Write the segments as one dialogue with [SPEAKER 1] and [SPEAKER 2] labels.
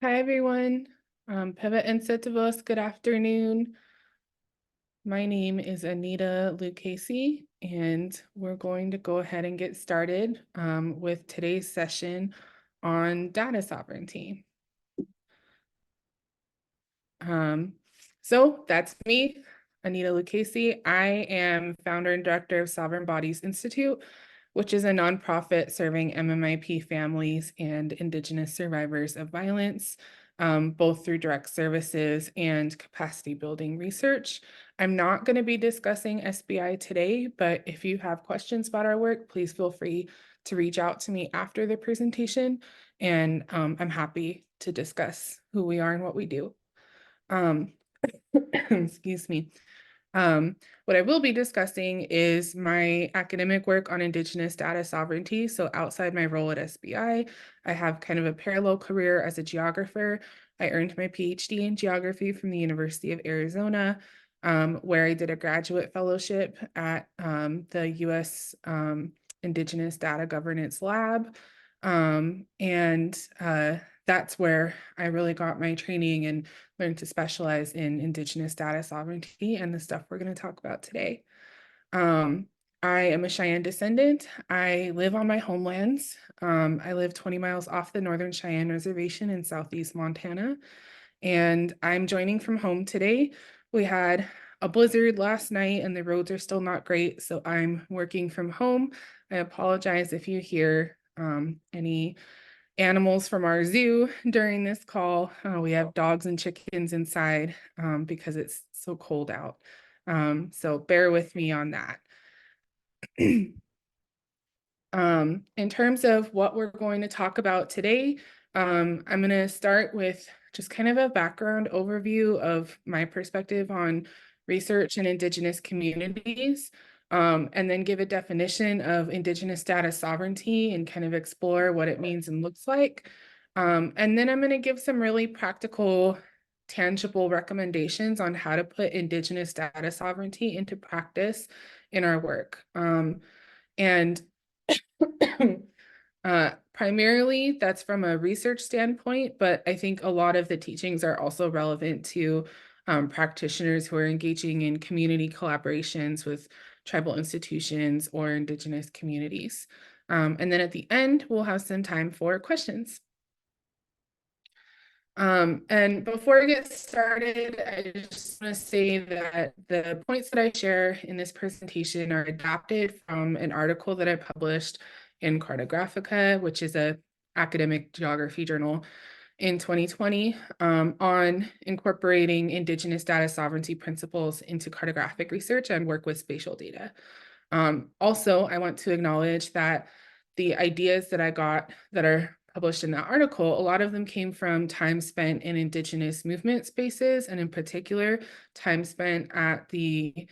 [SPEAKER 1] Hi, everyone. Pivot and Sitivos, good afternoon. My name is Anita Lucchese, and we're going to go ahead and get started with today's session on data sovereignty. So that's me, Anita Lucchese. I am founder and director of Sovereign Bodies Institute, which is a nonprofit serving MMIP families and Indigenous survivors of violence, both through direct services and capacity building research. I'm not going to be discussing SBI today, but if you have questions about our work, please feel free to reach out to me after the presentation, and I'm happy to discuss who we are and what we do. Excuse me. What I will be discussing is my academic work on Indigenous data sovereignty. So outside my role at SBI, I have kind of a parallel career as a geographer. I earned my PhD in geography from the University of Arizona, where I did a graduate fellowship at the U.S. Indigenous Data Governance Lab. That's where I really got my training and learned to specialize in Indigenous data sovereignty and the stuff we're going to talk about today. I am a Cheyenne descendant. I live on my homelands. I live 20 miles off the Northern Cheyenne Reservation in Southeast Montana, and I'm joining from home today. We had a blizzard last night and the roads are still not great, so I'm working from home. I apologize if you hear any animals from our zoo during this call. We have dogs and chickens inside because it's so cold out. So bear with me on that. In terms of what we're going to talk about today, I'm going to start with just kind of a background overview of my perspective on research in Indigenous communities, and then give a definition of Indigenous data sovereignty and kind of explore what it means and looks like. And then I'm going to give some really practical, tangible recommendations on how to put Indigenous data sovereignty into practice in our work. And primarily, that's from a research standpoint, but I think a lot of the teachings are also relevant to practitioners who are engaging in community collaborations with tribal institutions or Indigenous communities. And then at the end, we'll have some time for questions. And before I get started, I just want to say that the points that I share in this presentation are adapted from an article that I published in Cartographica, which is an academic geography journal in 2020, on incorporating Indigenous data sovereignty principles into cartographic research and work with spatial data. Also, I want to acknowledge that the ideas that I got that are published in that article, a lot of them came from time spent in Indigenous movement spaces, and in particular, time spent at the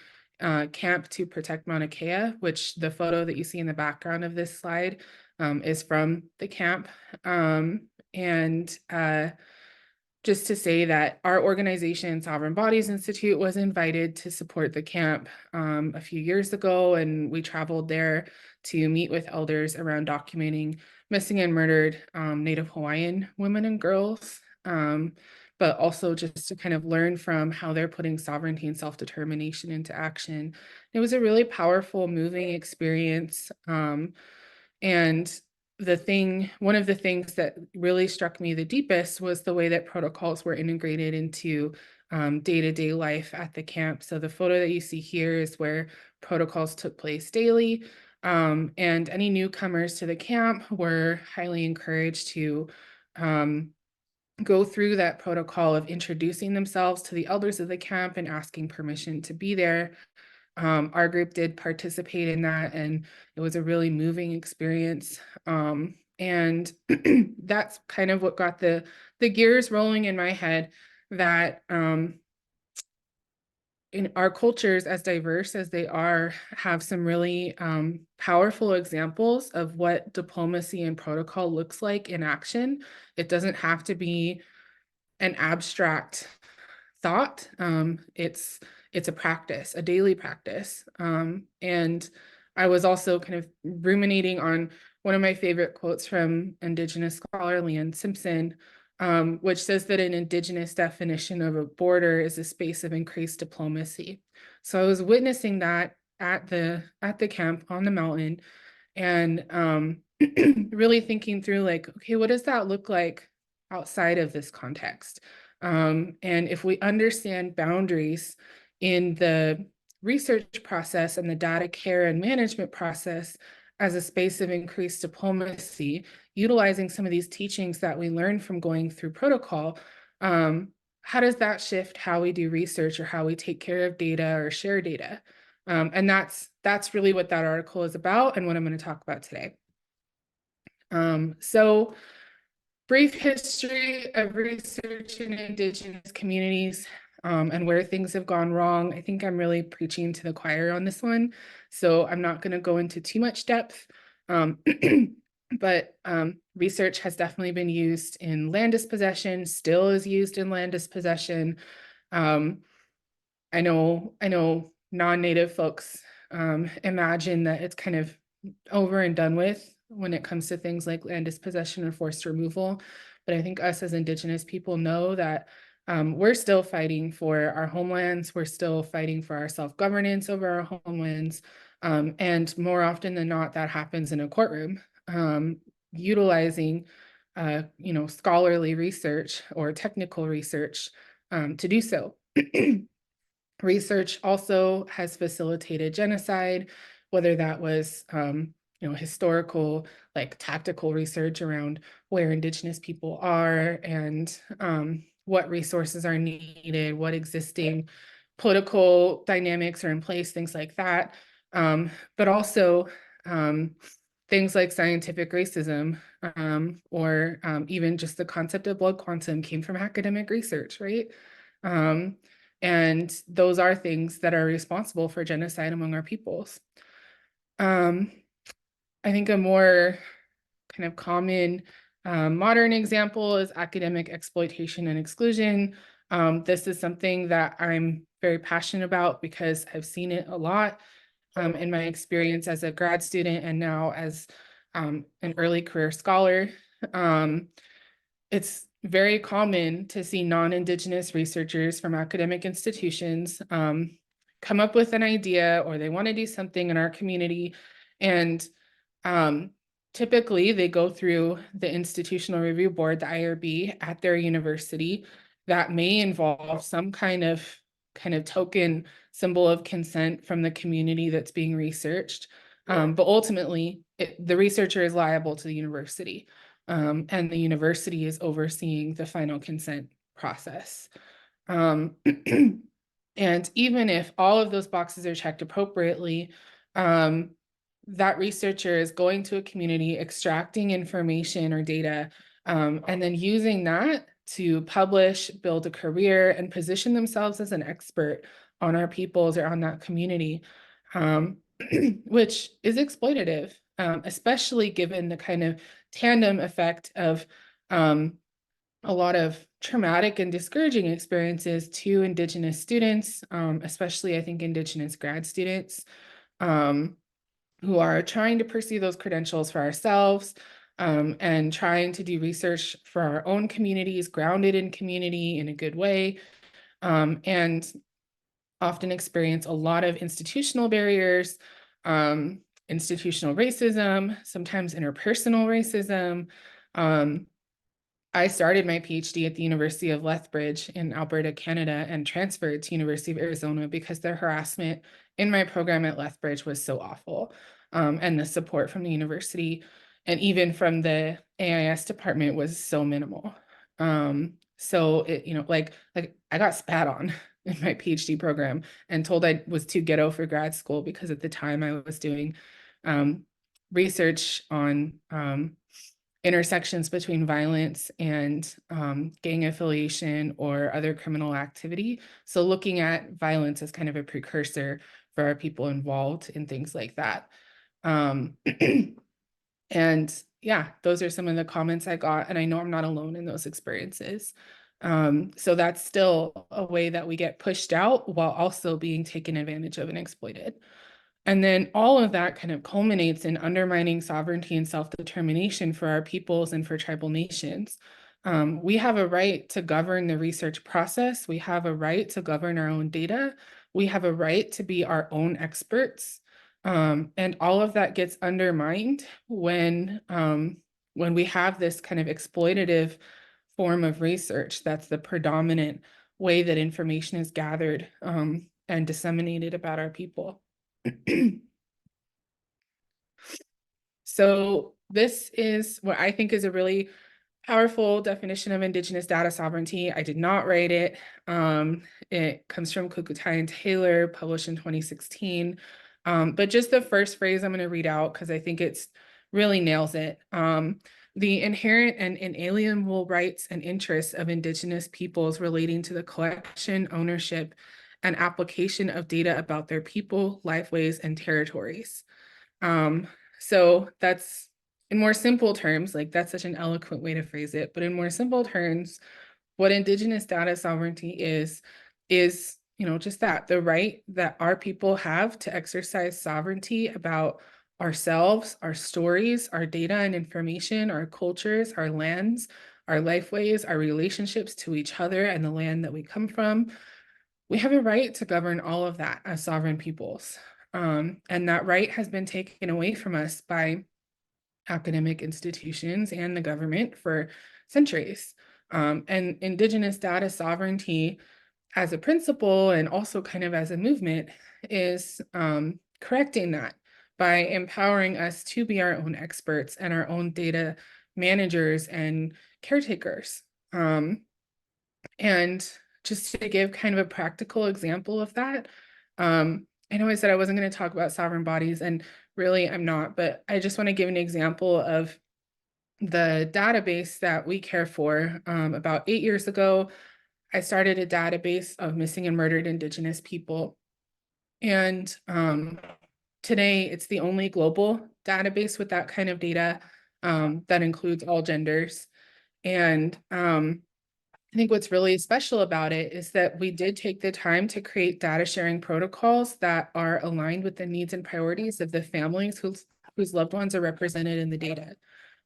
[SPEAKER 1] camp to protect Mauna Kea, which the photo that you see in the background of this slide is from the camp. Just to say that our organization, Sovereign Bodies Institute, was invited to support the camp a few years ago, and we traveled there to meet with elders around documenting missing and murdered Native Hawaiian women and girls, but also just to kind of learn from how they're putting sovereignty and self-determination into action. It was a really powerful, moving experience. And one of the things that really struck me the deepest was the way that protocols were integrated into day-to-day life at the camp. So the photo that you see here is where protocols took place daily. And any newcomers to the camp were highly encouraged to go through that protocol of introducing themselves to the elders of the camp and asking permission to be there. Our group did participate in that, and it was a really moving experience. And that's kind of what got the gears rolling in my head, that in our cultures, as diverse as they are, have some really powerful examples of what diplomacy and protocol looks like in action. It doesn't have to be an abstract thought. It's a practice, a daily practice. And I was also kind of ruminating on one of my favorite quotes from Indigenous scholar Leanne Simpson, which says that an Indigenous definition of a border is a space of increased diplomacy. So I was witnessing that at the camp on the mountain, and really thinking through like, okay, what does that look like outside of this context? And if we understand boundaries in the research process and the data care and management process as a space of increased diplomacy, utilizing some of these teachings that we learned from going through protocol, how does that shift how we do research or how we take care of data or share data? And that's really what that article is about and what I'm going to talk about today. So brief history of research in Indigenous communities and where things have gone wrong. I think I'm really preaching to the choir on this one, so I'm not going to go into too much depth. But research has definitely been used in land dispossession, still is used in land dispossession. I know non-native folks imagine that it's kind of over and done with when it comes to things like land dispossession or forced removal. But I think us as Indigenous people know that we're still fighting for our homelands. We're still fighting for our self-governance over our homelands. And more often than not, that happens in a courtroom, utilizing scholarly research or technical research to do so. Research also has facilitated genocide, whether that was historical, like tactical research around where Indigenous people are and what resources are needed, what existing political dynamics are in place, things like that. But also things like scientific racism or even just the concept of blood quantum came from academic research, right? And those are things that are responsible for genocide among our peoples. I think a more kind of common modern example is academic exploitation and exclusion. This is something that I'm very passionate about because I've seen it a lot in my experience as a grad student and now as an early career scholar. It's very common to see non-Indigenous researchers from academic institutions come up with an idea or they want to do something in our community. And typically they go through the Institutional Review Board, the IRB, at their university. That may involve some kind of token symbol of consent from the community that's being researched. But ultimately, the researcher is liable to the university. And the university is overseeing the final consent process. And even if all of those boxes are checked appropriately, that researcher is going to a community, extracting information or data, and then using that to publish, build a career, and position themselves as an expert on our peoples or on that community, which is exploitative, especially given the kind of tandem effect of a lot of traumatic and discouraging experiences to Indigenous students, especially I think Indigenous grad students who are trying to pursue those credentials for ourselves and trying to do research for our own communities, grounded in community in a good way, and often experience a lot of institutional barriers, institutional racism, sometimes interpersonal racism. I started my PhD at the University of Lethbridge in Alberta, Canada, and transferred to University of Arizona because the harassment in my program at Lethbridge was so awful. And the support from the university and even from the AIS department was so minimal. So it, like I got spat on in my PhD program and told I was too ghetto for grad school because at the time I was doing research on intersections between violence and gang affiliation or other criminal activity. So looking at violence as kind of a precursor for our people involved in things like that. And yeah, those are some of the comments I got, and I know I'm not alone in those experiences. So that's still a way that we get pushed out while also being taken advantage of and exploited. And then all of that kind of culminates in undermining sovereignty and self-determination for our peoples and for tribal nations. We have a right to govern the research process. We have a right to govern our own data. We have a right to be our own experts. And all of that gets undermined when we have this kind of exploitative form of research that's the predominant way that information is gathered and disseminated about our people. So this is what I think is a really powerful definition of Indigenous data sovereignty. I did not write it. It comes from Kukutai and Taylor, published in 2016. But just the first phrase I'm going to read out because I think it's really nails it. The inherent and inalienable rights and interests of Indigenous peoples relating to the collection, ownership, and application of data about their people, lifeways, and territories. So that's in more simple terms, like that's such an eloquent way to phrase it, but in more simple terms, what Indigenous data sovereignty is, just that, the right that our people have to exercise sovereignty about ourselves, our stories, our data and information, our cultures, our lands, our lifeways, our relationships to each other and the land that we come from. We have a right to govern all of that as sovereign peoples. And that right has been taken away from us by academic institutions and the government for centuries. And Indigenous data sovereignty as a principle and also kind of as a movement is correcting that by empowering us to be our own experts and our own data managers and caretakers. And just to give kind of a practical example of that, I know I said I wasn't going to talk about sovereign bodies, and really I'm not, but I just want to give an example of the database that we care for. About 8 years ago, I started a database of missing and murdered Indigenous people. And today it's the only global database with that kind of data that includes all genders. And I think what's really special about it is that we did take the time to create data sharing protocols that are aligned with the needs and priorities of the families whose loved ones are represented in the data.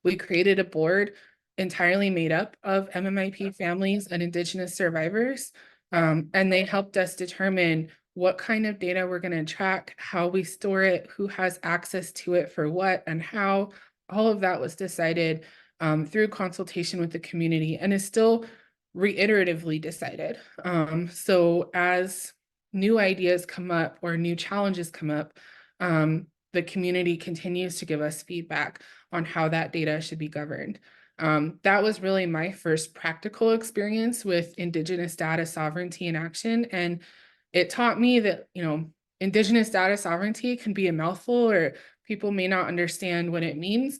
[SPEAKER 1] We created a board entirely made up of MMIP families and Indigenous survivors, and they helped us determine what kind of data we're going to track, how we store it, who has access to it for what and how. All of that was decided through consultation with the community and is still reiteratively decided. So as new ideas come up or new challenges come up, the community continues to give us feedback on how that data should be governed. That was really my first practical experience with Indigenous data sovereignty in action. And it taught me that, Indigenous data sovereignty can be a mouthful or people may not understand what it means,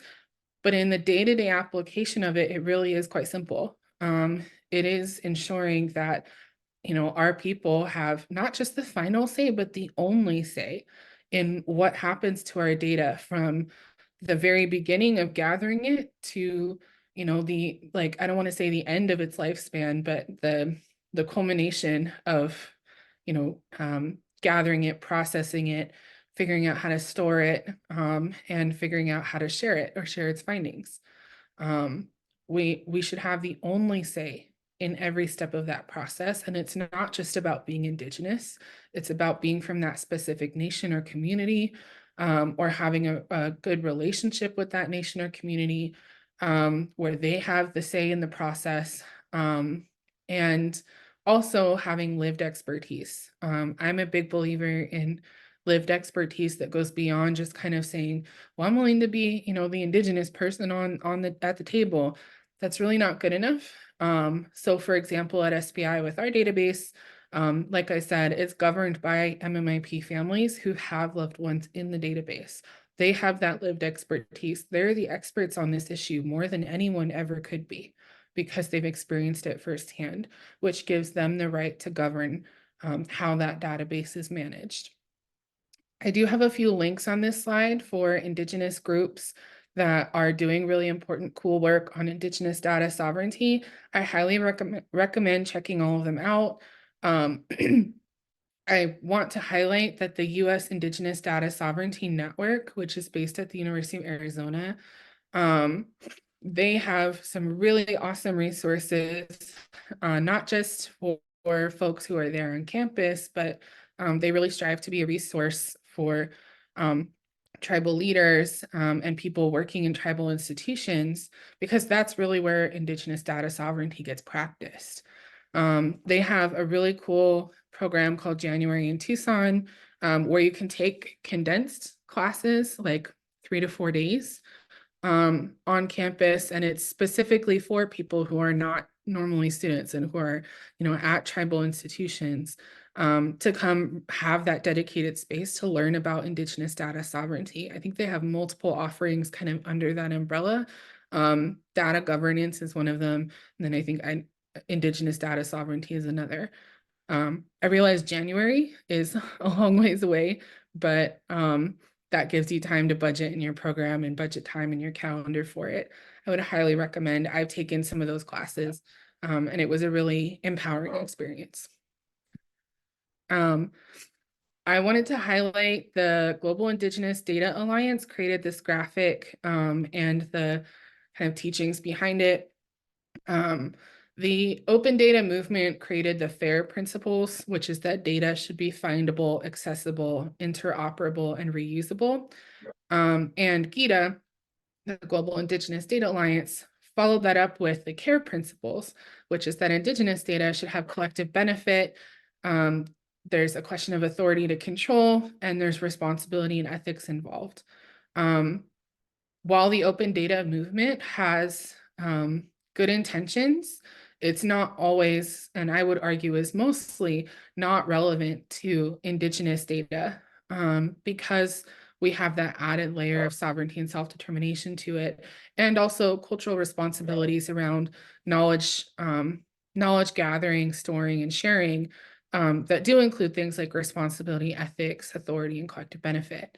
[SPEAKER 1] but in the day-to-day application of it, it really is quite simple. It is ensuring that, our people have not just the final say, but the only say in what happens to our data from the very beginning of gathering it to, I don't want to say the end of its lifespan, but the culmination of, gathering it, processing it, figuring out how to store it, and figuring out how to share it or share its findings. We should have the only say in every step of that process. And it's not just about being Indigenous, it's about being from that specific nation or community, or having a good relationship with that nation or community, where they have the say in the process, and also having lived expertise. I'm a big believer in lived expertise that goes beyond just kind of saying, well, I'm willing to be, the Indigenous person at the table. That's really not good enough. So for example, at SBI with our database, like I said, it's governed by MMIP families who have loved ones in the database. They have that lived expertise. They're the experts on this issue more than anyone ever could be because they've experienced it firsthand, which gives them the right to govern how that database is managed. I do have a few links on this slide for Indigenous groups that are doing really important, cool work on Indigenous data sovereignty. I highly recommend checking all of them out. I want to highlight that the U.S. Indigenous Data Sovereignty Network, which is based at the University of Arizona, they have some really awesome resources, not just for folks who are there on campus, but they really strive to be a resource for tribal leaders and people working in tribal institutions, because that's really where Indigenous data sovereignty gets practiced. They have a really cool program called January in Tucson, where you can take condensed classes, like 3 to 4 days on campus, and it's specifically for people who are not normally students and who are, at tribal institutions, to come have that dedicated space to learn about Indigenous data sovereignty. I think they have multiple offerings kind of under that umbrella. Data governance is one of them, and then I think Indigenous data sovereignty is another. I realize January is a long ways away, but that gives you time to budget in your program and budget time in your calendar for it. I would highly recommend. I've taken some of those classes, and it was a really empowering experience. I wanted to highlight the Global Indigenous Data Alliance created this graphic and the kind of teachings behind it. The open data movement created the FAIR principles, which is that data should be findable, accessible, interoperable, and reusable. And GIDA, the Global Indigenous Data Alliance, followed that up with the CARE principles, which is that Indigenous data should have collective benefit. There's a question of authority to control, and there's responsibility and ethics involved. While the open data movement has good intentions, it's not always, and I would argue is mostly not relevant to Indigenous data because we have that added layer of sovereignty and self-determination to it, and also cultural responsibilities around knowledge, knowledge gathering, storing, and sharing that do include things like responsibility, ethics, authority, and collective benefit.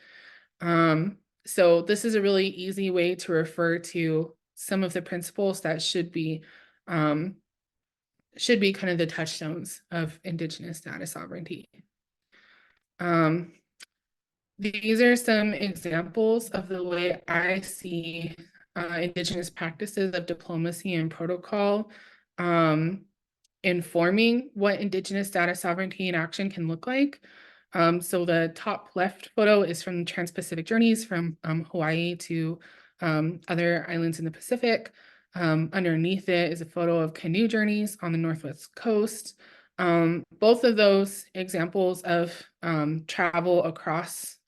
[SPEAKER 1] So this is a really easy way to refer to some of the principles that should be kind of the touchstones of Indigenous data sovereignty. These are some examples of the way I see Indigenous practices of diplomacy and protocol informing what Indigenous data sovereignty in action can look like. So the top left photo is from Trans-Pacific Journeys from Hawaii to other islands in the Pacific. Underneath it is a photo of canoe journeys on the Northwest coast. Both of those examples of travel across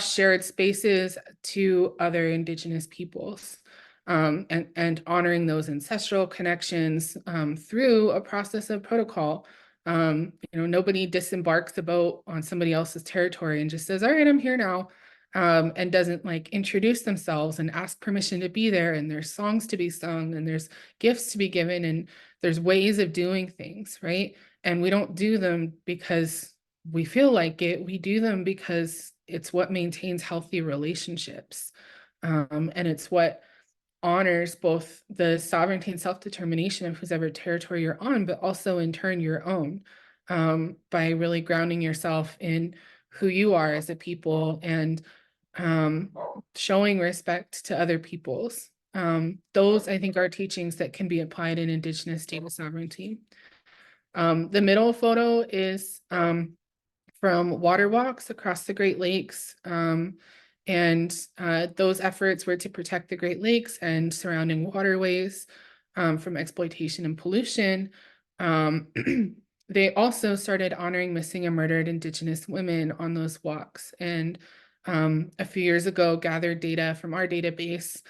[SPEAKER 1] shared spaces to other Indigenous peoples. And honoring those ancestral connections through a process of protocol. Nobody disembarks the boat on somebody else's territory and just says, all right, I'm here now, and doesn't like introduce themselves and ask permission to be there, and there's songs to be sung, and there's gifts to be given, and there's ways of doing things, right? And we don't do them because we feel like it. We do them because it's what maintains healthy relationships. And it's what honors both the sovereignty and self-determination of whoever territory you're on, but also in turn your own, by really grounding yourself in who you are as a people and showing respect to other peoples. Those, I think, are teachings that can be applied in Indigenous data sovereignty. The middle photo is from water walks across the Great Lakes. And those efforts were to protect the Great Lakes and surrounding waterways from exploitation and pollution. They also started honoring missing and murdered Indigenous women on those walks. And a few years ago, gathered data from our database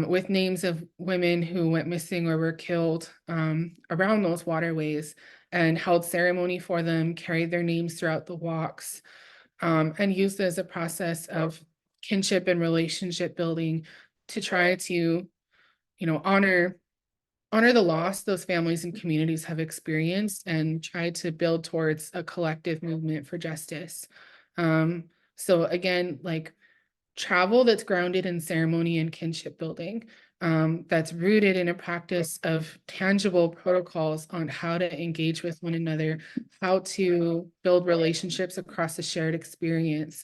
[SPEAKER 1] with names of women who went missing or were killed around those waterways, and held ceremony for them, carried their names throughout the walks, and used it as a process of kinship and relationship building to try to, honor the loss those families and communities have experienced and try to build towards a collective movement for justice. So again, like travel that's grounded in ceremony and kinship building, that's rooted in a practice of tangible protocols on how to engage with one another, how to build relationships across a shared experience,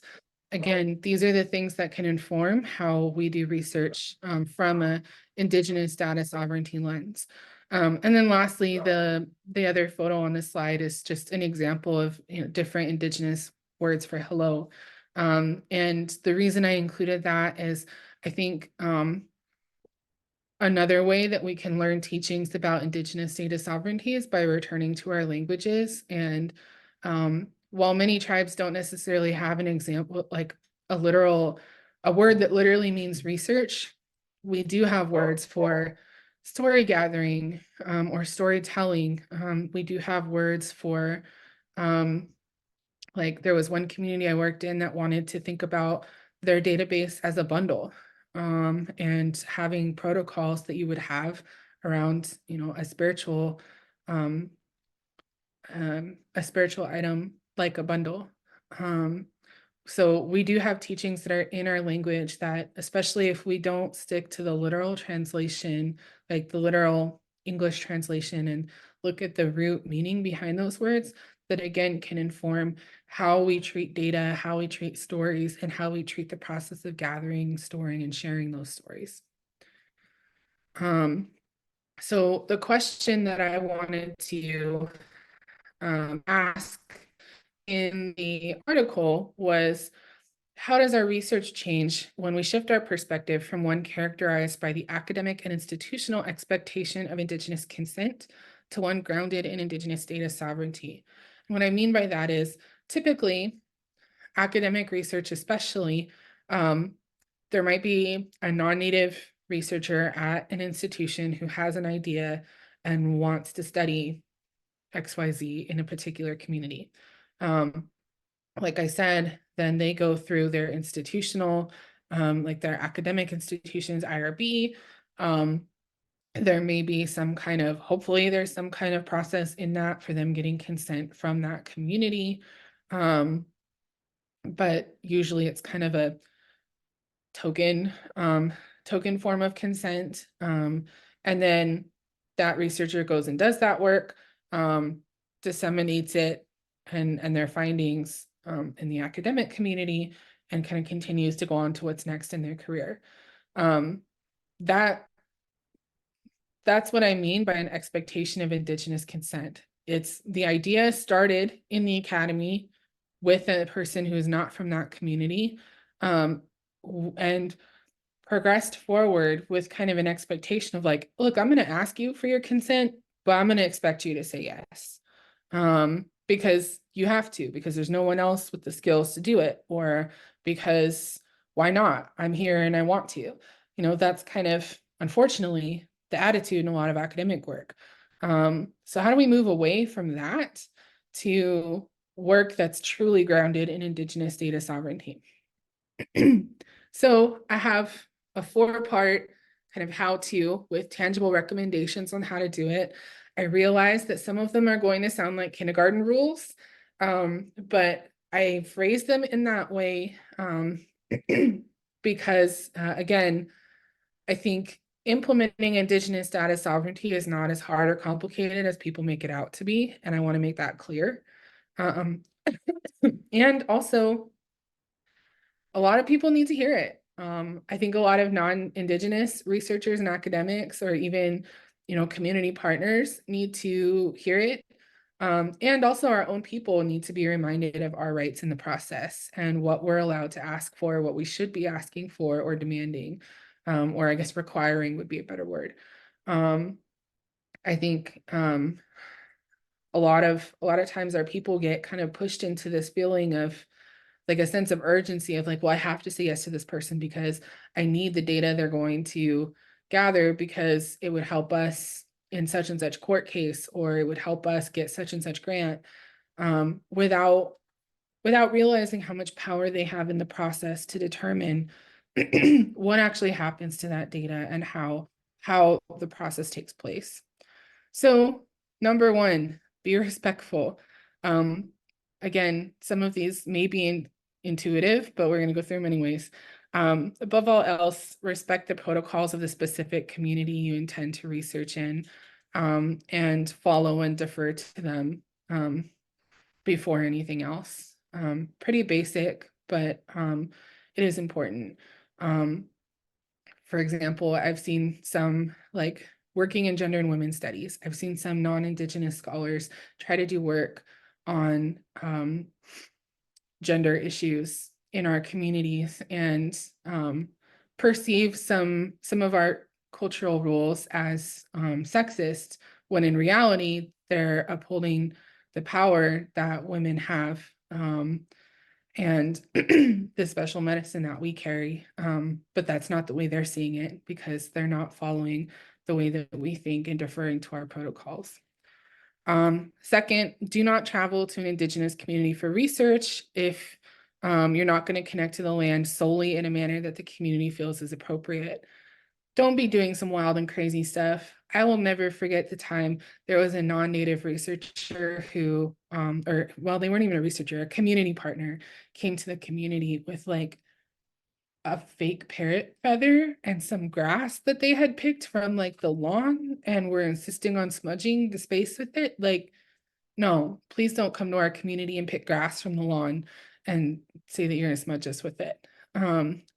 [SPEAKER 1] again, these are the things that can inform how we do research from a Indigenous data sovereignty lens. And then lastly, the other photo on this slide is just an example of different Indigenous words for hello. And the reason I included that is I think another way that we can learn teachings about Indigenous data sovereignty is by returning to our languages. And while many tribes don't necessarily have an example, like a word that literally means research, we do have words for story gathering or storytelling. We do have words for, like there was one community I worked in that wanted to think about their database as a bundle and having protocols that you would have around, um, a spiritual item like a bundle. So we do have teachings that are in our language that, especially if we don't stick to the literal translation, like the literal English translation, and look at the root meaning behind those words, that again can inform how we treat data, how we treat stories, and how we treat the process of gathering, storing, and sharing those stories. So the question that I wanted to ask in the article was, how does our research change when we shift our perspective from one characterized by the academic and institutional expectation of Indigenous consent to one grounded in Indigenous data sovereignty? And what I mean by that is typically academic research, especially, there might be a non-native researcher at an institution who has an idea and wants to study XYZ in a particular community. Like I said, then they go through their institutional, like their academic institutions, IRB. There may be some kind of, hopefully there's some kind of process in that for them getting consent from that community. But usually it's kind of a token form of consent. And then that researcher goes and does that work, disseminates it and their findings in the academic community, and kind of continues to go on to what's next in their career. That's what I mean by an expectation of Indigenous consent. It's the idea started in the academy with a person who is not from that community, and progressed forward with kind of an expectation of like, look, I'm going to ask you for your consent, but I'm going to expect you to say yes. Because you have to, because there's no one else with the skills to do it, or because why not? I'm here and I want to. That's kind of, unfortunately, the attitude in a lot of academic work. So how do we move away from that to work that's truly grounded in Indigenous data sovereignty? So I have a 4-part kind of how-to with tangible recommendations on how to do it. I realize that some of them are going to sound like kindergarten rules, but I phrase them in that way because, again, I think implementing Indigenous data sovereignty is not as hard or complicated as people make it out to be, and I want to make that clear. And also, a lot of people need to hear it. I think a lot of non-Indigenous researchers and academics, or even, community partners, need to hear it. And also our own people need to be reminded of our rights in the process and what we're allowed to ask for, what we should be asking for or demanding, or I guess requiring would be a better word. I think a lot of times our people get kind of pushed into this feeling of like a sense of urgency of like, well, I have to say yes to this person because I need the data they're going to gather because it would help us in such and such court case, or it would help us get such and such grant, without realizing how much power they have in the process to determine what actually happens to that data and how the process takes place. So number 1, be respectful. Again, some of these may be intuitive, but we're going to go through them anyways. Above all else, respect the protocols of the specific community you intend to research in, and follow and defer to them before anything else. Pretty basic, but it is important. For example, I've seen some, like, working in gender and women's studies, I've seen some non-Indigenous scholars try to do work on gender issues in our communities and perceive some of our cultural rules as sexist, when in reality they're upholding the power that women have, and the special medicine that we carry. But that's not the way they're seeing it, because they're not following the way that we think and deferring to our protocols. Second, do not travel to an Indigenous community for research if you're not going to connect to the land solely in a manner that the community feels is appropriate. Don't be doing some wild and crazy stuff. I will never forget the time there was a non-native researcher who, well, they weren't even a researcher, a community partner came to the community with like a fake parrot feather and some grass that they had picked from like the lawn and were insisting on smudging the space with it. Like, no, please don't come to our community and pick grass from the lawn and say that you're gonna smudge us with it. I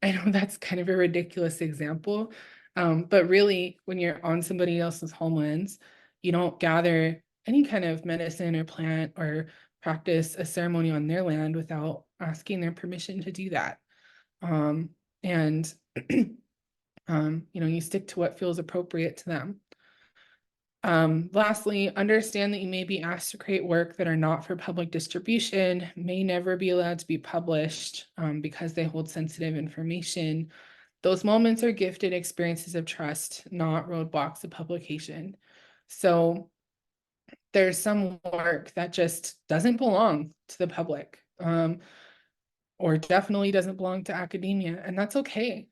[SPEAKER 1] know that's kind of a ridiculous example, but really, when you're on somebody else's homelands, you don't gather any kind of medicine or plant or practice a ceremony on their land without asking their permission to do that. And you stick to what feels appropriate to them. Lastly, understand that you may be asked to create work that are not for public distribution, may never be allowed to be published because they hold sensitive information. Those moments are gifted experiences of trust, not roadblocks of publication. So there's some work that just doesn't belong to the public, or definitely doesn't belong to academia, and that's okay.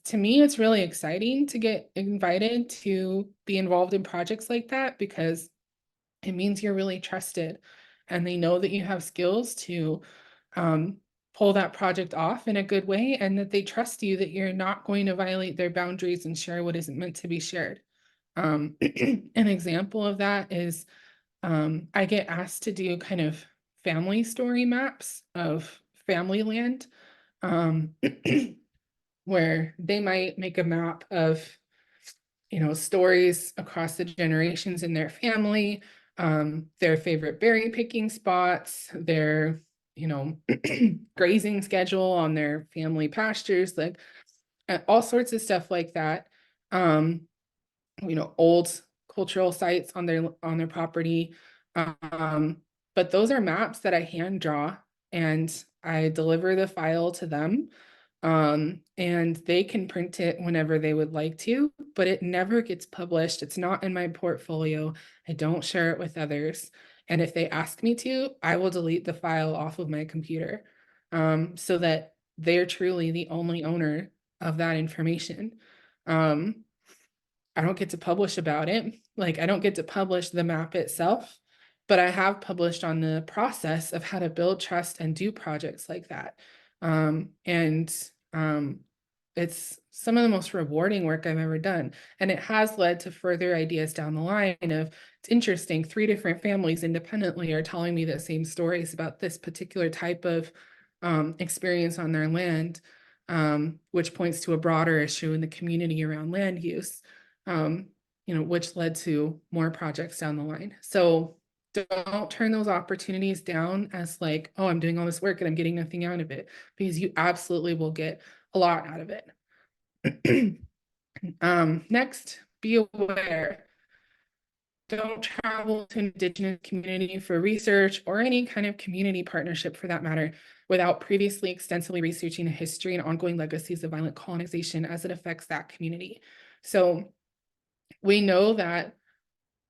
[SPEAKER 1] To me, it's really exciting to get invited to be involved in projects like that, because it means you're really trusted and they know that you have skills to pull that project off in a good way, and that they trust you that you're not going to violate their boundaries and share what isn't meant to be shared. An example of that is I get asked to do kind of family story maps of family land, um, where they might make a map of, stories across the generations in their family, their favorite berry picking spots, their, grazing schedule on their family pastures, like all sorts of stuff like that. Um, old cultural sites on their property. Um, but those are maps that I hand draw and I deliver the file to them. And they can print it whenever they would like to, but it never gets published. It's not in my portfolio. I don't share it with others. And if they ask me to, I will delete the file off of my computer, so that they're truly the only owner of that information. I don't get to publish about it. Like, I don't get to publish the map itself, but I have published on the process of how to build trust and do projects like that. And it's some of the most rewarding work I've ever done. And it has led to further ideas down the line of, it's interesting, 3 different families independently are telling me the same stories about this particular type of experience on their land, which points to a broader issue in the community around land use. Which led to more projects down the line. So don't turn those opportunities down as like, oh, I'm doing all this work and I'm getting nothing out of it, because you absolutely will get a lot out of it. Next, be aware. Don't travel to an Indigenous community for research or any kind of community partnership for that matter without previously extensively researching the history and ongoing legacies of violent colonization as it affects that community. So we know that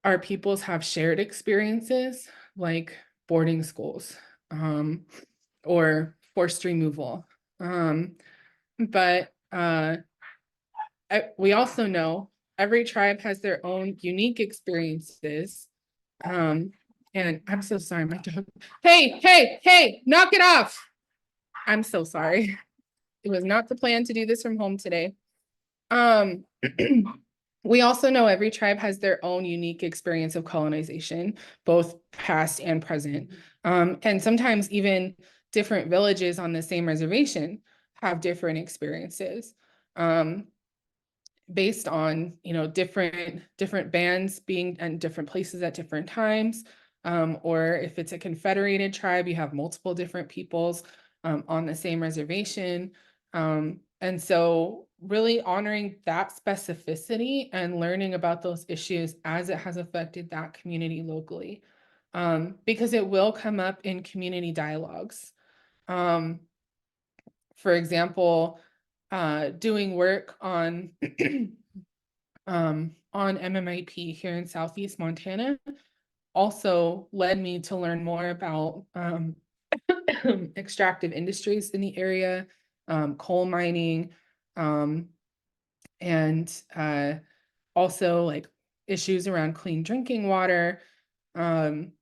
[SPEAKER 1] our peoples have shared experiences like boarding schools, or forced removal. But we also know every tribe has their own unique experiences. And I'm so sorry, my dog. Hey, knock it off. I'm so sorry. It was not the plan to do this from home today. We also know every tribe has their own unique experience of colonization, both past and present. And sometimes even different villages on the same reservation have different experiences. Based on, you know, different bands being in different places at different times. Or if it's a confederated tribe, you have multiple different peoples on the same reservation. And so really honoring that specificity and learning about those issues as it has affected that community locally. Because it will come up in community dialogues. For example, doing work on MMIP here in Southeast Montana also led me to learn more about extractive industries in the area, coal mining, and also like issues around clean drinking water, and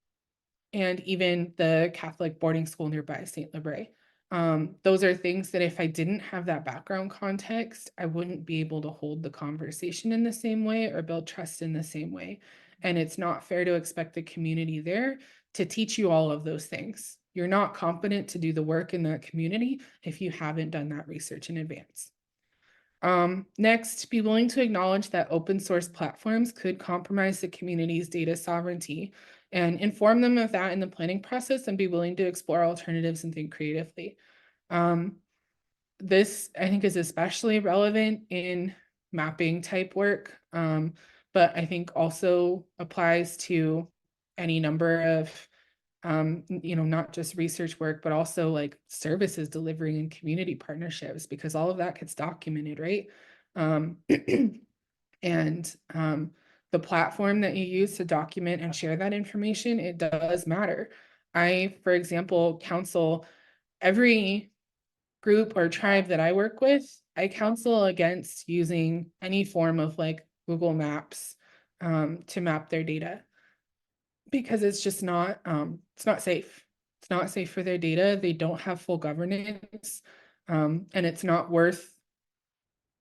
[SPEAKER 1] even the Catholic boarding school nearby, St. Libre. Those are things that if I didn't have that background context, I wouldn't be able to hold the conversation in the same way or build trust in the same way. And it's not fair to expect the community there to teach you all of those things. You're not competent to do the work in that community if you haven't done that research in advance. Next, be willing to acknowledge that open source platforms could compromise the community's data sovereignty and inform them of that in the planning process and be willing to explore alternatives and think creatively. This, I think, is especially relevant in mapping type work, but I think also applies to any number of you know, not just research work, but also like services delivery and community partnerships, because all of that gets documented, right? And the platform that you use to document and share that information, it does matter. I, for example, counsel every group or tribe that I work with, I counsel against using any form of like Google Maps to map their data, because it's just not it's not safe. It's not safe for their data. They don't have full governance, and it's not worth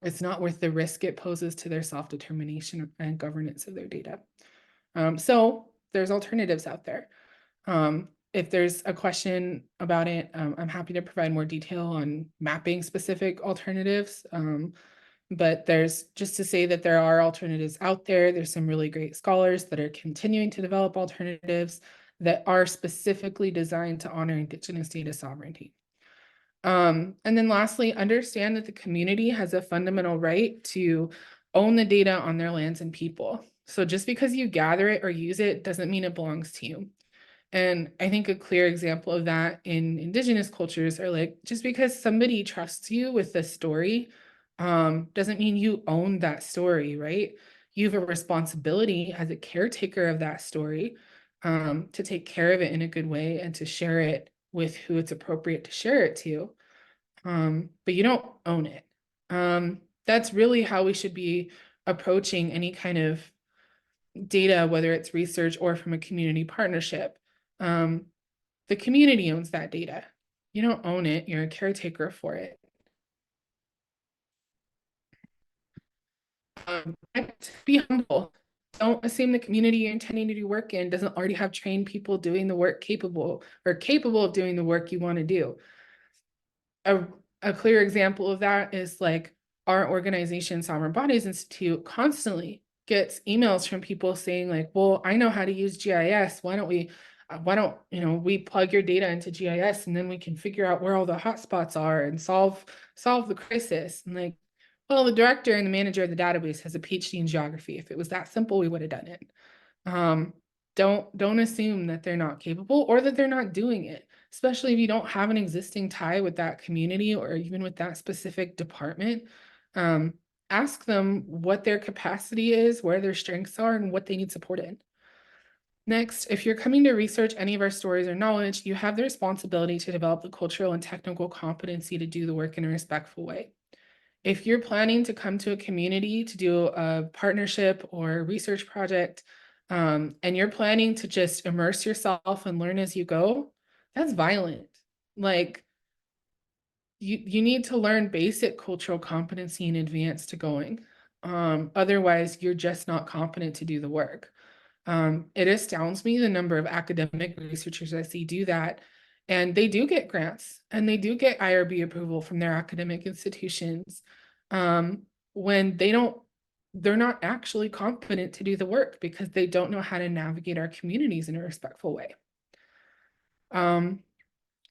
[SPEAKER 1] the risk it poses to their self-determination and governance of their data. So there's alternatives out there. If there's a question about it, I'm happy to provide more detail on mapping specific alternatives. But there's just to say that there are alternatives out there. There's some really great scholars that are continuing to develop alternatives that are specifically designed to honor Indigenous data sovereignty. And then lastly, understand that the community has a fundamental right to own the data on their lands and people. So just because you gather it or use it doesn't mean it belongs to you. And I think a clear example of that in Indigenous cultures are like, just because somebody trusts you with a story, doesn't mean you own that story, right? You have a responsibility as a caretaker of that story, to take care of it in a good way and to share it with who it's appropriate to share it to. But you don't own it. That's really how we should be approaching any kind of data, whether it's research or from a community partnership. The community owns that data. You don't own it, you're a caretaker for it. Be humble. Don't assume the community you're intending to do work in doesn't already have trained people doing the work capable of doing the work you want to do. A clear example of that is like our organization, Sovereign Bodies Institute, constantly gets emails from people saying like, well, I know how to use GIS. Why don't we plug your data into GIS and then we can figure out where all the hotspots are and solve the crisis. And like, well, the director and the manager of the database has a PhD in geography. If it was that simple, we would have done it. Don't assume that they're not capable or that they're not doing it, especially if you don't have an existing tie with that community or even with that specific department. Ask them what their capacity is, where their strengths are, and what they need support in. Next, if you're coming to research any of our stories or knowledge, you have the responsibility to develop the cultural and technical competency to do the work in a respectful way. If you're planning to come to a community to do a partnership or a research project, and you're planning to just immerse yourself and learn as you go, that's violent. Like, you need to learn basic cultural competency in advance to going. Otherwise, you're just not competent to do the work. It astounds me the number of academic researchers I see do that. And they do get grants and they do get IRB approval from their academic institutions when they're not actually competent to do the work because they don't know how to navigate our communities in a respectful way.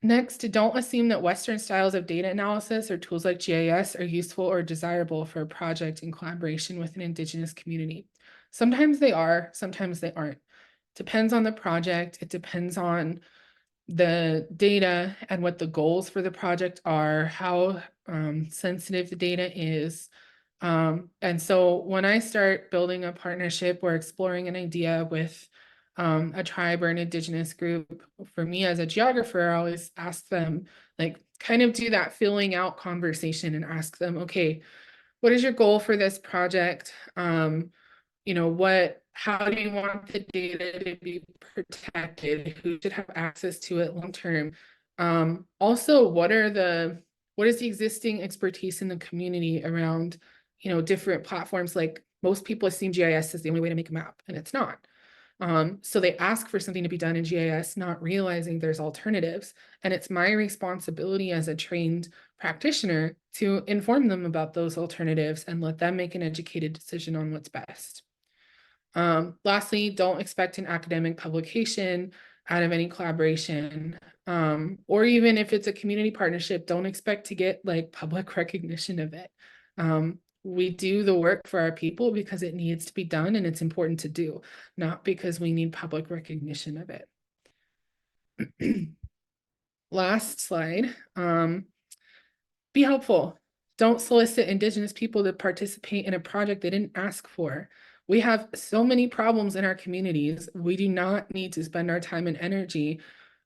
[SPEAKER 1] Next, don't assume that Western styles of data analysis or tools like GIS are useful or desirable for a project in collaboration with an Indigenous community. Sometimes they are, sometimes they aren't. Depends on the project. It depends on the data and what the goals for the project are, how sensitive the data is. And so when I start building a partnership or exploring an idea with a tribe or an Indigenous group, for me as a geographer, I always ask them, like, kind of do that filling out conversation and ask them, okay, what is your goal for this project? You know, how do you want the data to be protected? Who should have access to it long term? Also, what is the existing expertise in the community around, you know, different platforms? Like most people assume GIS is the only way to make a map, and it's not. So they ask for something to be done in GIS, not realizing there's alternatives. And it's my responsibility as a trained practitioner to inform them about those alternatives and let them make an educated decision on what's best. Lastly, don't expect an academic publication out of any collaboration. Or even if it's a community partnership, don't expect to get like public recognition of it. We do the work for our people because it needs to be done and it's important to do, not because we need public recognition of it. Last slide. Be helpful. Don't solicit Indigenous people to participate in a project they didn't ask for. We have so many problems in our communities. We do not need to spend our time and energy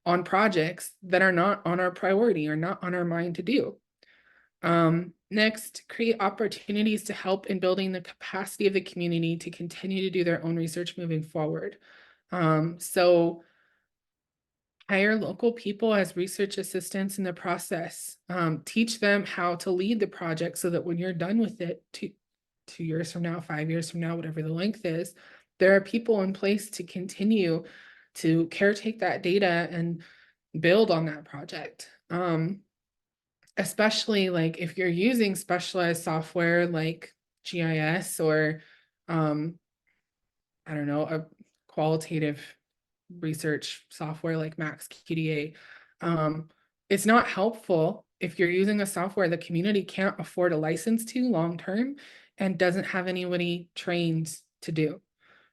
[SPEAKER 1] on projects that are not on our priority or not on our mind to do. Next, create opportunities to help in building the capacity of the community to continue to do their own research moving forward. So hire local people as research assistants in the process. Teach them how to lead the project so that when you're done with it, 2 years from now, 5 years from now, whatever the length is, there are people in place to continue to caretake that data and build on that project. Especially like if you're using specialized software like GIS or I don't know, a qualitative research software like MaxQDA. It's not helpful if you're using a software the community can't afford a license to long term and doesn't have anybody trained to do.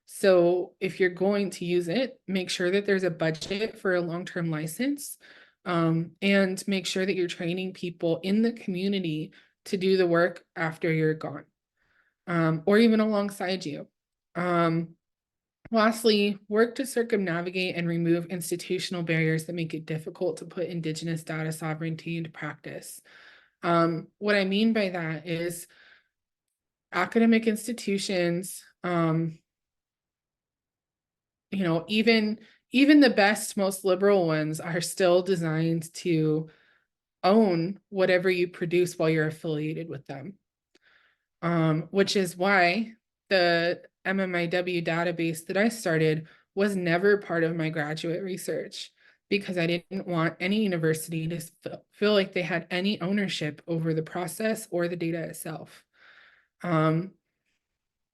[SPEAKER 1] So if you're going to use it, make sure that there's a budget for a long-term license, and make sure that you're training people in the community to do the work after you're gone, or even alongside you. Lastly, work to circumnavigate and remove institutional barriers that make it difficult to put Indigenous data sovereignty into practice. What I mean by that is academic institutions, you know, even the best, most liberal ones are still designed to own whatever you produce while you're affiliated with them. Which is why the MMIW database that I started was never part of my graduate research because I didn't want any university to feel like they had any ownership over the process or the data itself.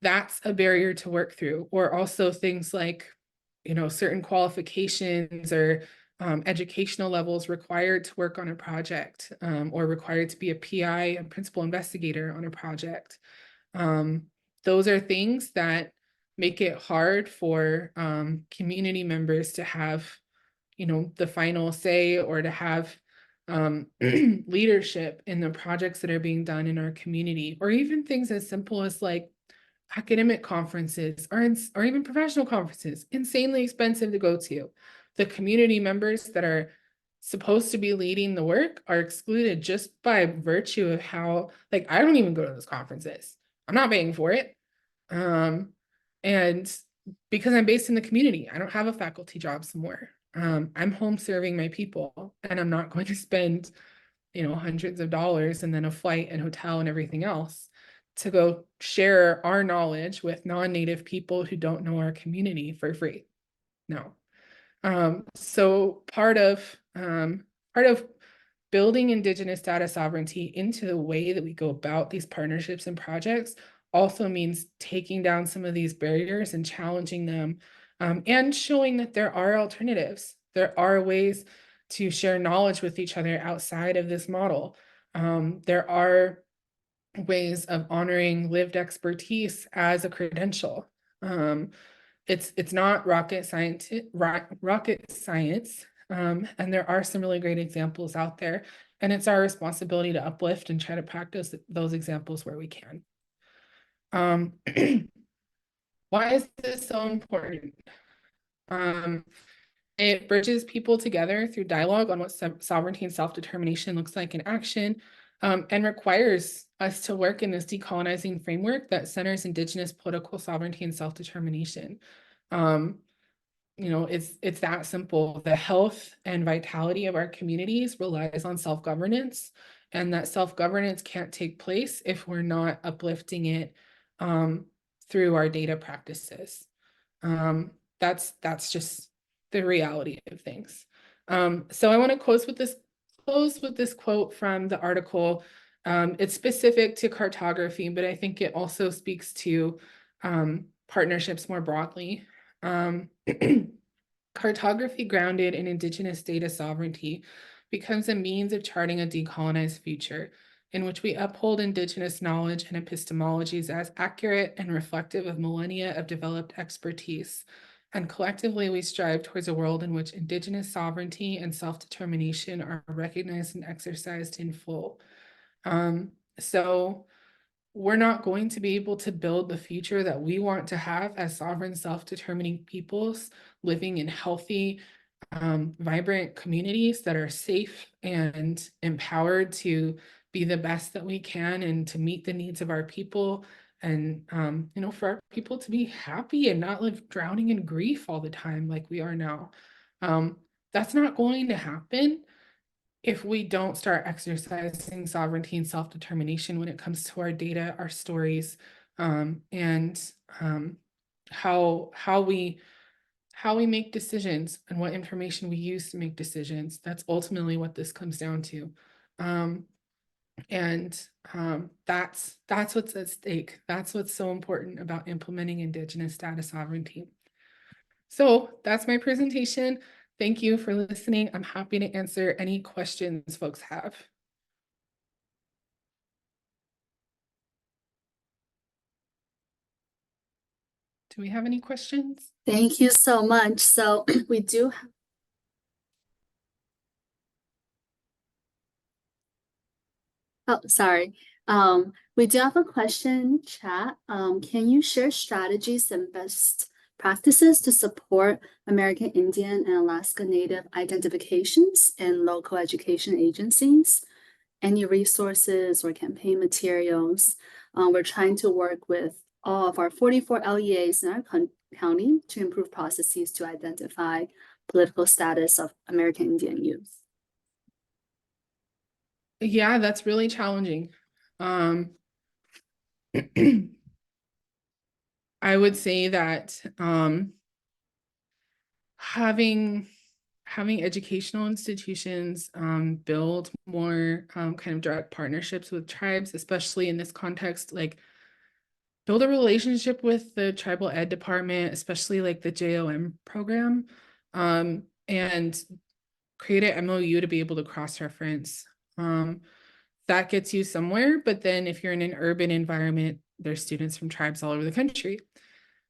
[SPEAKER 1] That's a barrier to work through, or also things like, you know, certain qualifications or educational levels required to work on a project, or required to be a PI, a principal investigator on a project. Those are things that make it hard for community members to have, you know, the final say or to have leadership in the projects that are being done in our community, or even things as simple as like academic conferences or even professional conferences, insanely expensive to go to. The community members that are supposed to be leading the work are excluded just by virtue of how, like, I don't even go to those conferences. I'm not paying for it. And because I'm based in the community, I don't have a faculty job somewhere. I'm home serving my people, and I'm not going to spend, you know, hundreds of dollars and then a flight and hotel and everything else to go share our knowledge with non-native people who don't know our community for free. No. So part of building Indigenous data sovereignty into the way that we go about these partnerships and projects also means taking down some of these barriers and challenging them, and showing that there are alternatives. There are ways to share knowledge with each other outside of this model. There are ways of honoring lived expertise as a credential. It's not rocket science, and there are some really great examples out there, and it's our responsibility to uplift and try to practice those examples where we can. Um, why is this so important? It bridges people together through dialogue on what sovereignty and self-determination looks like in action, and requires us to work in this decolonizing framework that centers Indigenous political sovereignty and self-determination. It's that simple. The health and vitality of our communities relies on self-governance, and that self-governance can't take place if we're not uplifting it through our data practices. That's just the reality of things. So I want to close with this quote from the article. It's specific to cartography, but I think it also speaks to partnerships more broadly. Cartography grounded in Indigenous data sovereignty becomes a means of charting a decolonized future in which we uphold Indigenous knowledge and epistemologies as accurate and reflective of millennia of developed expertise. And collectively, we strive towards a world in which Indigenous sovereignty and self-determination are recognized and exercised in full. So we're not going to be able to build the future that we want to have as sovereign, self-determining peoples living in healthy, vibrant communities that are safe and empowered to be the best that we can and to meet the needs of our people, and for our people to be happy and not live drowning in grief all the time like we are now. That's not going to happen if we don't start exercising sovereignty and self-determination when it comes to our data, our stories, and how we make decisions and what information we use to make decisions. That's ultimately what this comes down to. That's what's at stake. That's what's so important about implementing Indigenous data sovereignty. So that's my presentation. Thank you for listening. I'm happy to answer any questions folks have. Do we have any questions?
[SPEAKER 2] Thank you so much. So we do. Oh, sorry. We do have a question in chat. Can you share strategies and best practices to support American Indian and Alaska Native identifications in local education agencies? Any resources or campaign materials? We're trying to work with all of our 44 LEAs in our county to improve processes to identify political status of American Indian youth.
[SPEAKER 1] Yeah, that's really challenging. I would say that having educational institutions build more kind of direct partnerships with tribes, especially in this context, like build a relationship with the tribal ed department, especially like the JOM program, and create an MOU to be able to cross-reference. That gets you somewhere, but then if you're in an urban environment, there's students from tribes all over the country.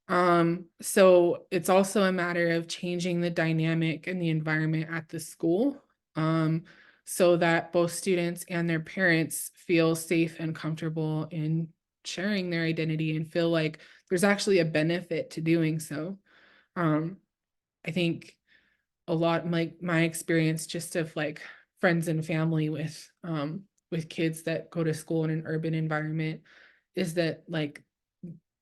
[SPEAKER 1] So it's also a matter of changing the dynamic and the environment at the school, so that both students and their parents feel safe and comfortable in sharing their identity and feel like there's actually a benefit to doing so. I think a lot like my experience just of like friends and family with kids that go to school in an urban environment is that like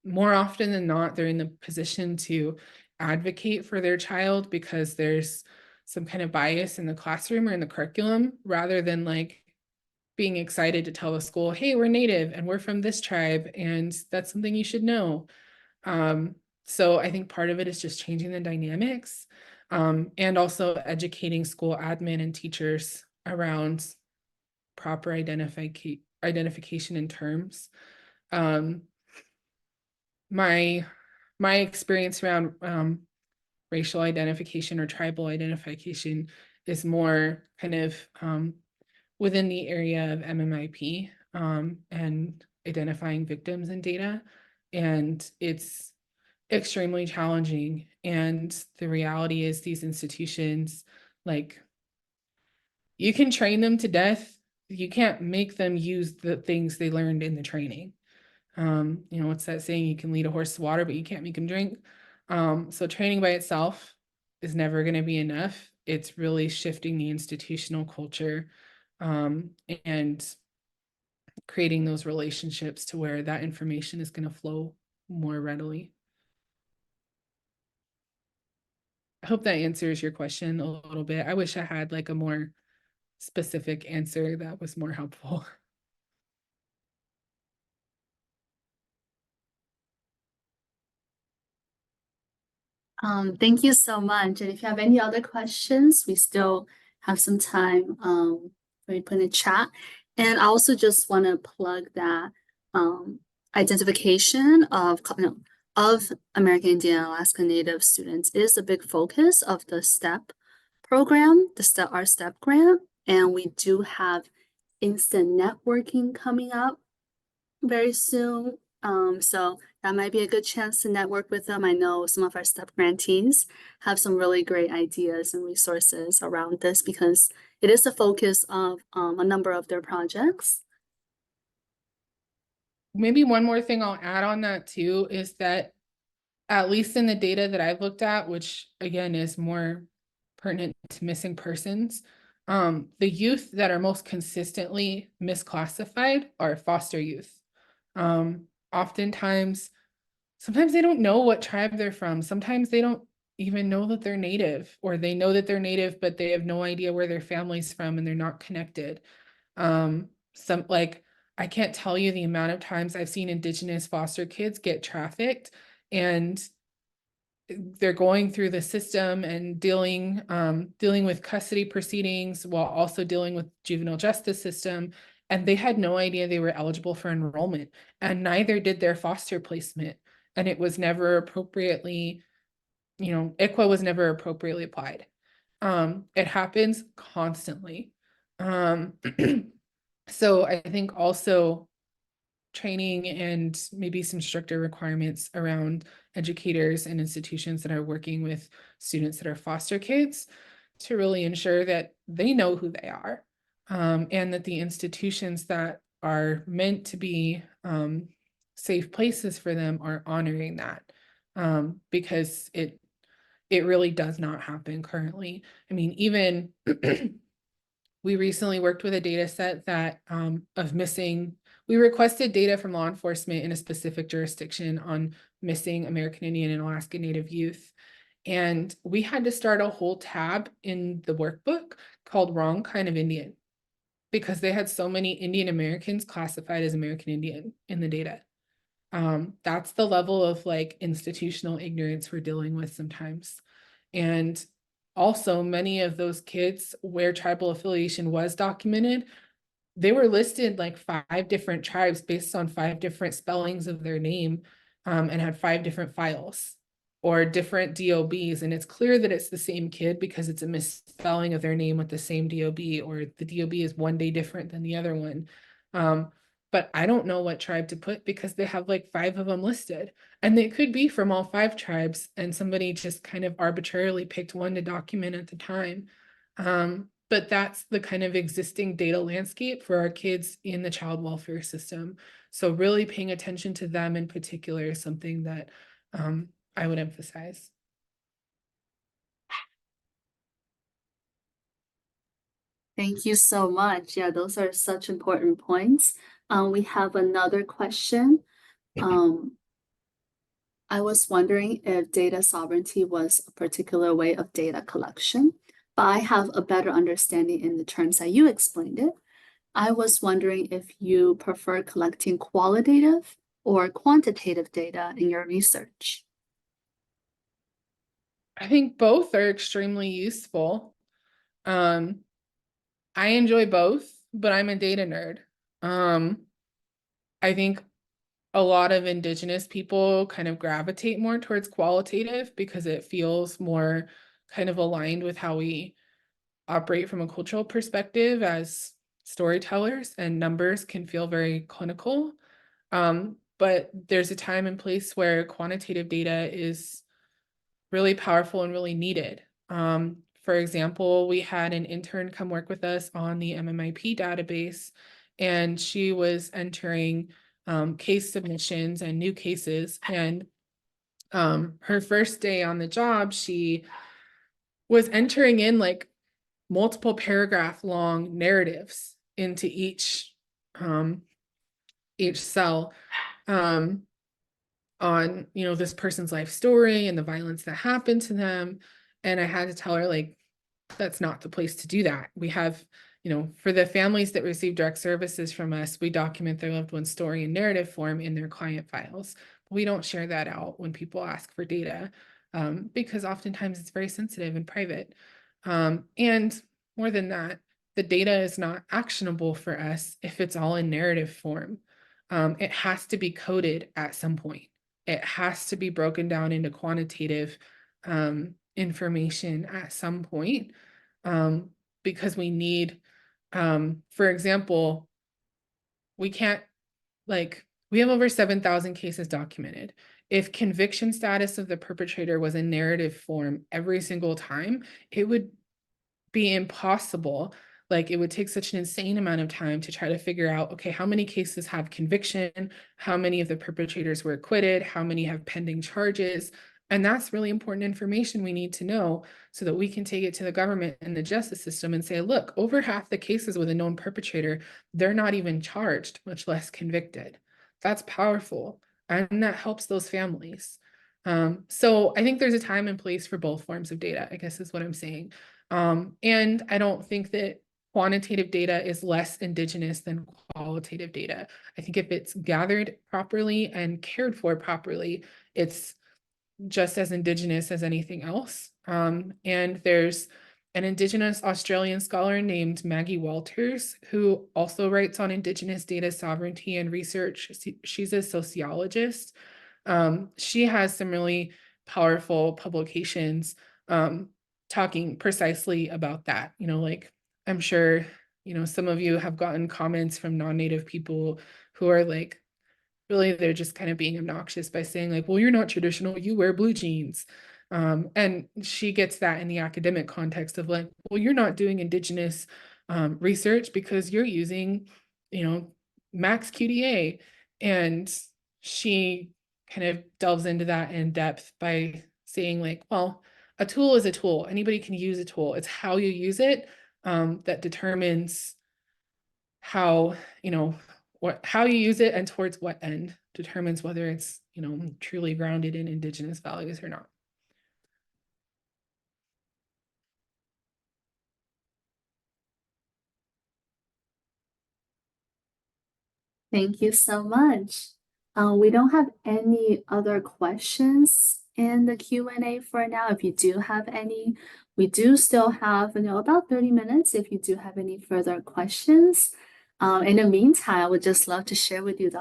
[SPEAKER 1] more often than not they're in the position to advocate for their child because there's some kind of bias in the classroom or in the curriculum, rather than like being excited to tell the school, hey, we're Native and we're from this tribe and that's something you should know. So I think part of it is just changing the dynamics. and also educating school admin and teachers around proper identification and terms. My experience around racial identification or tribal identification is more kind of within the area of MMIP and identifying victims in data. And it's extremely challenging. And the reality is these institutions, like, you can train them to death. You can't make them use the things they learned in the training. What's that saying? You can lead a horse to water, but you can't make him drink. So training by itself is never going to be enough. It's really shifting the institutional culture, and creating those relationships to where that information is going to flow more readily. I hope that answers your question a little bit. I wish I had like a more specific answer that was more helpful.
[SPEAKER 2] Thank you so much. And if you have any other questions, we still have some time for you to put in the chat. And I also just want to plug that identification of of American Indian and Alaska Native students is a big focus of the STEP program, our STEP grant. And we do have instant networking coming up very soon. So that might be a good chance to network with them. I know some of our STEP grantees have some really great ideas and resources around this because it is the focus of a number of their projects.
[SPEAKER 1] Maybe one more thing I'll add on that too is that, at least in the data that I've looked at, which again is more pertinent to missing persons, the youth that are most consistently misclassified are foster youth. Oftentimes, sometimes they don't know what tribe they're from. Sometimes they don't even know that they're Native, or they know that they're Native, but they have no idea where their family's from and they're not connected. I can't tell you the amount of times I've seen Indigenous foster kids get trafficked, and they're going through the system and dealing with custody proceedings while also dealing with juvenile justice system, and they had no idea they were eligible for enrollment, and neither did their foster placement, and it was never appropriately, ICWA was never appropriately applied. It happens constantly. So I think also training and maybe some stricter requirements around educators and institutions that are working with students that are foster kids to really ensure that they know who they are, and that the institutions that are meant to be safe places for them are honoring that, because it really does not happen currently. I mean, even we recently worked with a data set that we requested data from law enforcement in a specific jurisdiction on missing American Indian and Alaska Native youth. And we had to start a whole tab in the workbook called Wrong Kind of Indian, because they had so many Indian Americans classified as American Indian in the data. That's the level of like institutional ignorance we're dealing with sometimes. And also, many of those kids where tribal affiliation was documented, they were listed like 5 different tribes based on 5 different spellings of their name, and had 5 different files or different DOBs. And it's clear that it's the same kid because it's a misspelling of their name with the same DOB, or the DOB is one day different than the other one. But I don't know what tribe to put because they have like 5 of them listed, and they could be from all 5 tribes, and somebody just kind of arbitrarily picked one to document at the time. But that's the kind of existing data landscape for our kids in the child welfare system. So really paying attention to them in particular is something that I would emphasize.
[SPEAKER 2] Thank you so much. Yeah, those are such important points. We have another question. I was wondering if data sovereignty was a particular way of data collection, but I have a better understanding in the terms that you explained it. I was wondering if you prefer collecting qualitative or quantitative data in your research.
[SPEAKER 1] I think both are extremely useful. I enjoy both, but I'm a data nerd. I think a lot of Indigenous people kind of gravitate more towards qualitative because it feels more kind of aligned with how we operate from a cultural perspective as storytellers, and numbers can feel very clinical. But there's a time and place where quantitative data is really powerful and really needed. For example, we had an intern come work with us on the MMIP database, and she was entering case submissions and new cases. And her first day on the job, she was entering in like multiple paragraph long narratives into each cell on, you know, this person's life story and the violence that happened to them. And I had to tell her, like, that's not the place to do that. We have, you know, for the families that receive direct services from us, we document their loved one's story in narrative form in their client files. We don't share that out when people ask for data, because oftentimes it's very sensitive and private. And more than that, the data is not actionable for us if it's all in narrative form. It has to be coded at some point. It has to be broken down into quantitative information at some point, because we need, for example, we can't, like, we have over 7,000 cases documented. If conviction status of the perpetrator was in narrative form every single time, it would be impossible. Like, it would take such an insane amount of time to try to figure out, okay, how many cases have conviction, how many of the perpetrators were acquitted, how many have pending charges. And that's really important information we need to know so that we can take it to the government and the justice system and say, look, over half the cases with a known perpetrator, they're not even charged, much less convicted. That's powerful. And that helps those families. So I think there's a time and place for both forms of data, I guess is what I'm saying. And I don't think that quantitative data is less Indigenous than qualitative data. I think if it's gathered properly and cared for properly, it's just as Indigenous as anything else. And there's an Indigenous Australian scholar named Maggie Walters, who also writes on Indigenous data sovereignty and research. She's a sociologist. She has some really powerful publications talking precisely about that. You know, like, I'm sure, you know, some of you have gotten comments from non-native people who are like, really, they're just kind of being obnoxious by saying like, well, you're not traditional, you wear blue jeans. And she gets that in the academic context of like, well, you're not doing Indigenous research because you're using, you know, max QDA. And she kind of delves into that in depth by saying like, well, a tool is a tool. Anybody can use a tool. It's how you use it that determines how, you know, how you use it and towards what end determines whether it's, you know, truly grounded in Indigenous values or not.
[SPEAKER 2] Thank you so much. We don't have any other questions in the Q&A for now. If you do have any, we do still have, you know, about 30 minutes if you do have any further questions. In the meantime, I would just love to share with you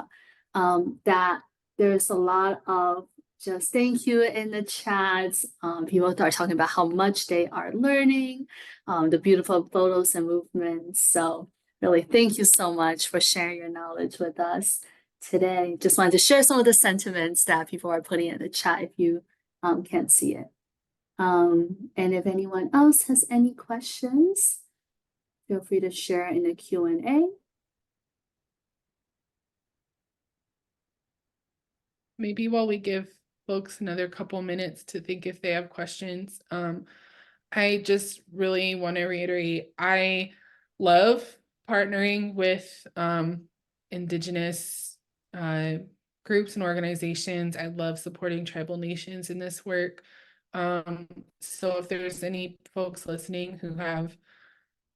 [SPEAKER 2] that there's a lot of just thank you in the chats. People are talking about how much they are learning, the beautiful photos and movements. So really, thank you so much for sharing your knowledge with us today. Just wanted to share some of the sentiments that people are putting in the chat if you can't see it. And if anyone else has any questions, feel free to share in the Q&A.
[SPEAKER 1] Maybe while we give folks another couple minutes to think if they have questions, I just really want to reiterate, I love partnering with Indigenous groups and organizations. I love supporting tribal nations in this work. So if there's any folks listening who have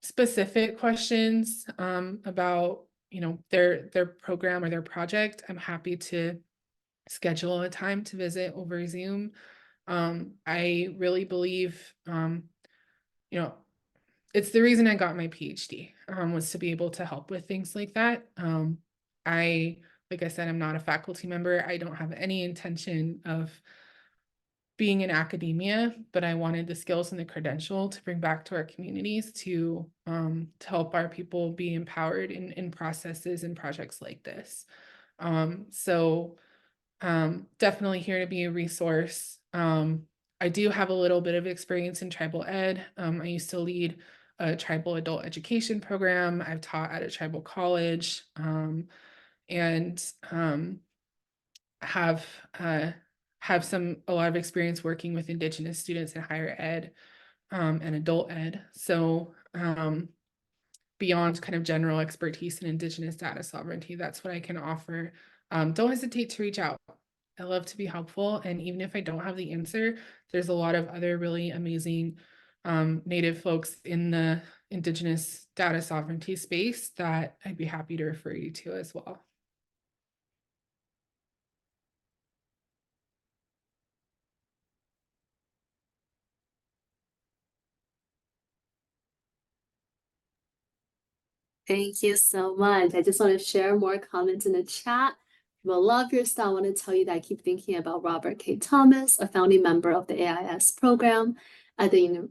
[SPEAKER 1] specific questions about, you know, their program or their project, I'm happy to schedule a time to visit over Zoom. I really believe, you know, it's the reason I got my PhD, was to be able to help with things like that. Like I said, I'm not a faculty member. I don't have any intention of being in academia, but I wanted the skills and the credential to bring back to our communities to help our people be empowered in processes and projects like this. So definitely here to be a resource. I do have a little bit of experience in tribal ed. I used to lead a tribal adult education program. I've taught at a tribal college, and have a lot of experience working with Indigenous students in higher ed, and adult ed. So beyond kind of general expertise in Indigenous data sovereignty, that's what I can offer. Don't hesitate to reach out. I love to be helpful. And even if I don't have the answer, there's a lot of other really amazing Native folks in the Indigenous data sovereignty space that I'd be happy to refer you to as well.
[SPEAKER 2] Thank you so much. I just want to share more comments in the chat. People love your style. I want to tell you that I keep thinking about Robert K. Thomas, a founding member of the AIS program at the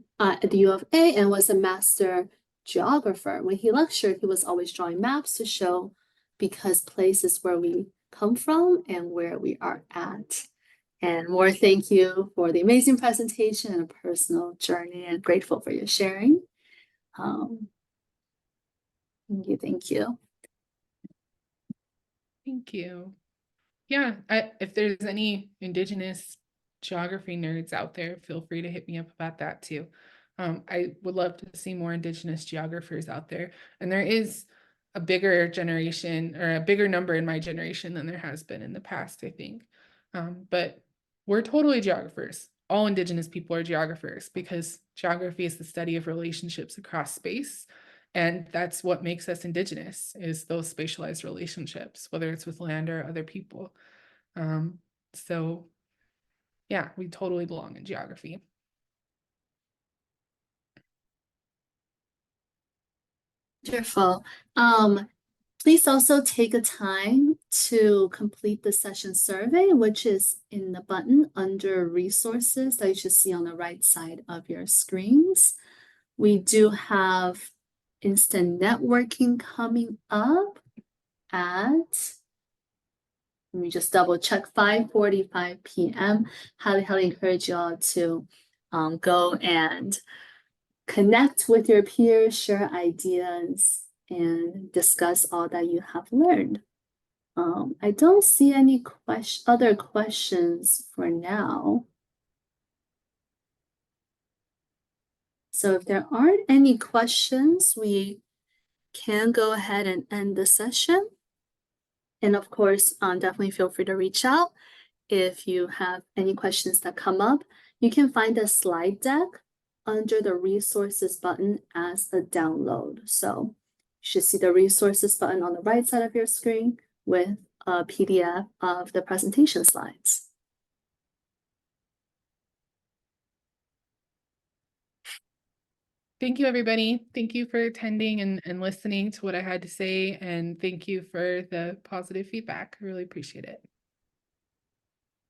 [SPEAKER 2] U of A, and was a master geographer. When he lectured, he was always drawing maps to show because places where we come from and where we are at. And more thank you for the amazing presentation and a personal journey, and grateful for your sharing. Thank you.
[SPEAKER 1] Thank you. Yeah, if there's any Indigenous geography nerds out there, feel free to hit me up about that too. I would love to see more Indigenous geographers out there. And there is a bigger generation or a bigger number in my generation than there has been in the past, I think. But we're totally geographers. All Indigenous people are geographers because geography is the study of relationships across space. And that's what makes us Indigenous, is those spatialized relationships, whether it's with land or other people. So yeah, we totally belong in geography.
[SPEAKER 2] Wonderful. Please also take a time to complete the session survey, which is in the button under resources that you should see on the right side of your screens. We do have instant networking coming up at, let me just double check, 5:45 p.m. Highly encourage you all to go and connect with your peers, share ideas, and discuss all that you have learned. I don't see any other questions for now. So if there aren't any questions, we can go ahead and end the session. And of course, definitely feel free to reach out if you have any questions that come up. You can find the slide deck under the resources button as a download. So you should see the resources button on the right side of your screen with a PDF of the presentation slides.
[SPEAKER 1] Thank you, everybody. Thank you for attending and listening to what I had to say. And thank you for the positive feedback. I really appreciate it.